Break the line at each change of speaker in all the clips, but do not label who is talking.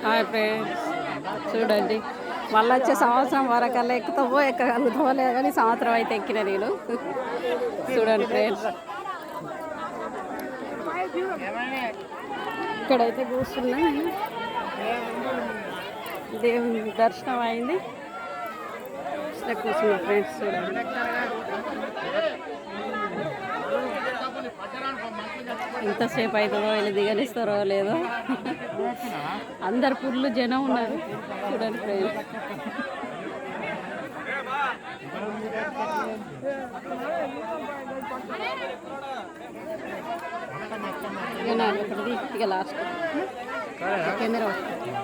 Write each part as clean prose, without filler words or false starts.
Hi friends, చూడండి మళ్ళీ వచ్చే సంవత్సరం వరకల్లా ఎక్కుతామో ఎక్కగలుగుతామో లేదు కానీ సంవత్సరం అయితే ఎక్కిన నేను. చూడండి ఫ్రెండ్స్, ఇక్కడైతే కూర్చున్నా, దేవుని దర్శనం అయింది, ఇక్కడ కూర్చున్నా ఫ్రెండ్స్. చూడండి ఎంతసేపు అవుతుందో వీళ్ళు దిగనిస్తారో లేదో, అందరు ఫుల్ జనం ఉన్నారు. చూడండి ఫ్రెండ్స్, ఇక లాస్ట్ కెమెరా వస్తుంది.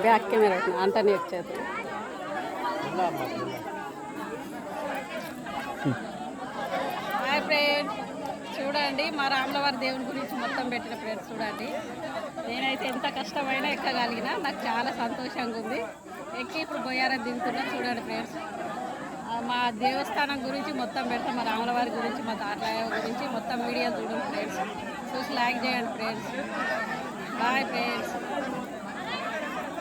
బ్యాక్ కెమెరా అంటనే వచ్చేది. హాయ్ ఫ్రెండ్స్, చూడండి మా రాములవారి దేవుని గురించి మొత్తం పెట్టిన ఫ్రెండ్స్. చూడండి, నేనైతే ఎంత కష్టమైనా ఎక్కగలిగిన, నాకు చాలా సంతోషంగా ఉంది. ఎక్కి ఇప్పుడు బొయ్యారని దిగుతున్నా. చూడండి ఫ్రెండ్స్, మా దేవస్థానం గురించి మొత్తం పెడతాం, మా రాములవారి గురించి, మా తాతయ్య గురించి మొత్తం వీడియో చూడండి ఫ్రెండ్స్. చూసి లైక్ చేయండి ఫ్రెండ్స్. Bye friends.